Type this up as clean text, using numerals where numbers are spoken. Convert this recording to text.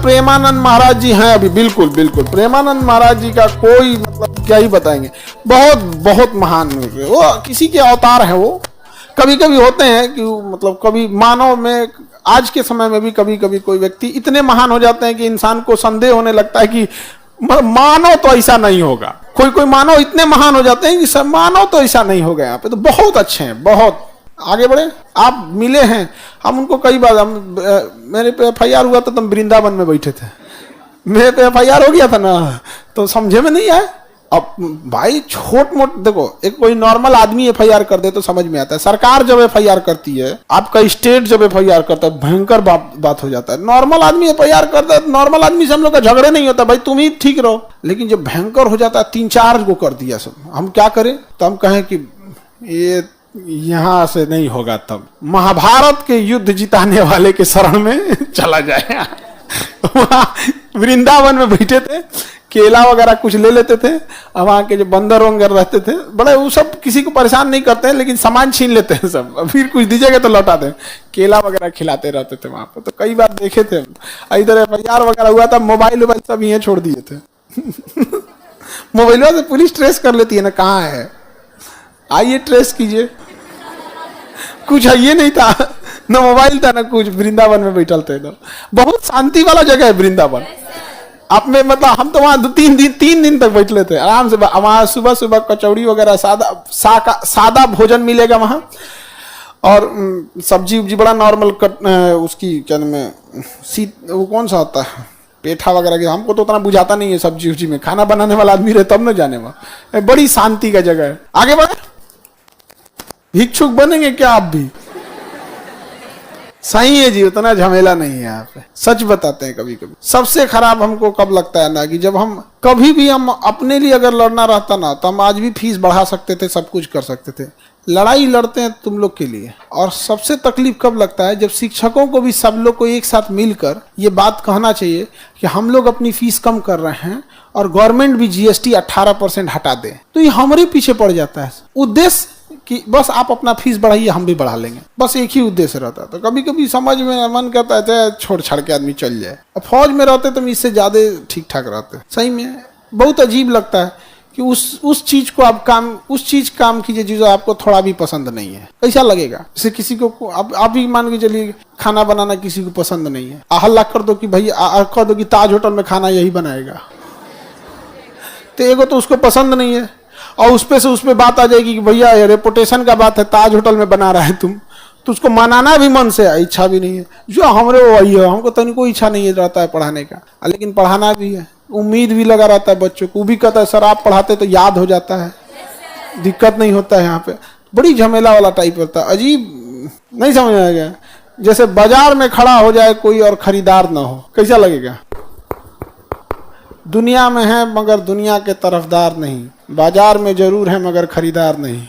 प्रेमानंद महाराज जी हैं अभी, बिल्कुल बिल्कुल प्रेमानंद महाराज जी का कोई मतलब क्या ही बताएंगे, बहुत बहुत महान वो किसी के अवतार है। वो कभी कभी होते हैं कि मतलब कभी मानव में आज के समय में भी कभी कभी कोई व्यक्ति इतने महान हो जाते हैं कि इंसान को संदेह होने लगता है कि मानव तो ऐसा नहीं होगा। कोई कोई मानव इतने महान हो जाते हैं कि सब मानव तो ऐसा नहीं होगा। यहाँ पे तो बहुत अच्छे हैं, बहुत आगे बढ़े। आप मिले हैं, हम उनको कई बार, हम मेरे पे FIR हुआ था तो हम वृंदावन में बैठे थे, मेरे पे FIR हो गया था ना, तो समझे में नहीं आए। अब भाई छोट मोट देखो, एक कोई नॉर्मल आदमी FIR कर दे तो समझ में आता है, सरकार जब FIR करती है, आपका स्टेट जब FIR करता है, भयंकर बात हो जाता है। नॉर्मल आदमी FIR करता है, नॉर्मल आदमी से हम लोग का झगड़े नहीं होता, भाई तुम ही ठीक रहो। लेकिन जब भयंकर हो जाता है, 3-4 को कर दिया सब, हम क्या करें? तो हम कहें कि ये यहां से नहीं होगा, तब महाभारत के युद्ध जिताने वाले के शरण में चला जाए। वहां वृंदावन में बैठे थे, केला वगैरह कुछ ले लेते थे, और वहां के जो बंदर वगैरह रहते थे बड़े, वो सब किसी को परेशान नहीं करते हैं, लेकिन सामान छीन लेते हैं सब, फिर कुछ दीजिएगा तो लौटा दें। केला वगैरह खिलाते रहते थे वहां पर, तो कई बार देखे थे। इधर FIR वगैरह हुआ था, मोबाइल सब यहीं छोड़ दिए थे। मोबाइलों से पुलिस ट्रेस कर लेती है ना, कहाँ है, आइए ट्रेस कीजिए। कुछ है ये नहीं था, न मोबाइल था न कुछ, वृंदावन में बैठल थे। बहुत शांति वाला जगह है वृंदावन। आप में मतलब हम तो वहां 3 दिन तक बैठले थे आराम से। वहां सुबह सुबह कचौड़ी वगैरह सादा भोजन मिलेगा वहां, और सब्जी उब्जी बड़ा नॉर्मल उसकी क्या नाम है, वो कौन सा होता है, पेठा वगैरह के, हमको तो उतना बुझाता नहीं है सब्जी उब्जी में, खाना बनाने वाला आदमी रहे तब न जाने। वहां बड़ी शांति का जगह है। आगे बढ़े, भिक्षुक बनेंगे क्या आप भी? सही है जी, उतना झमेला नहीं है यहाँ पे। सच बताते हैं, कभी कभी सबसे खराब हमको कब लगता है ना, कि जब हम कभी भी हम अपने लिए अगर लड़ना रहता ना, तो हम आज भी फीस बढ़ा सकते थे, सब कुछ कर सकते थे। लड़ाई लड़ते हैं तुम लोग के लिए। और सबसे तकलीफ कब लगता है, जब शिक्षकों को भी सब लोग को एक साथ मिलकर ये बात कहना चाहिए कि हम लोग अपनी फीस कम कर रहे हैं और गवर्नमेंट भी GST 18% हटा दे, तो ये हमारे पीछे पड़ जाता है। उद्देश्य कि बस आप अपना फीस बढ़ाइए, हम भी बढ़ा लेंगे, बस एक ही उद्देश्य रहता है। तो कभी कभी समझ में मन करता है छोड़ छाड़ के आदमी चल जाए। अब फौज में रहते तो इससे ज्यादा ठीक ठाक रहते। सही में बहुत अजीब लगता है कि उस चीज को आप काम कीजिए जो आपको थोड़ा भी पसंद नहीं है। कैसा लगेगा? जैसे किसी को आप भी मान के चलिए, खाना बनाना किसी को पसंद नहीं है, हल्ला कर दो कि भाई कह दो कि ताज होटल में खाना यही बनाएगा, तो एगो तो उसको पसंद नहीं है, और उस पे बात आ जाएगी कि भैया ये रेपुटेशन का बात है, ताज होटल में बना रहा है तुम, तो उसको मनाना भी मन से इच्छा भी नहीं है। जो हमारे वही है, हमको तो कोई इच्छा नहीं रहता है पढ़ाने का, लेकिन पढ़ाना भी है, उम्मीद भी लगा रहता है बच्चों को। वो भी कहता है सर आप पढ़ाते तो याद हो जाता है, दिक्कत नहीं होता है। यहाँ पे बड़ी झमेला वाला टाइप होता है, अजीब नहीं समझ में आएगा। जैसे बाजार में खड़ा हो जाए कोई और खरीदार ना हो, कैसा लगेगा? दुनिया में है मगर दुनिया के तरफदार नहीं, बाजार में जरूर है मगर खरीदार नहीं।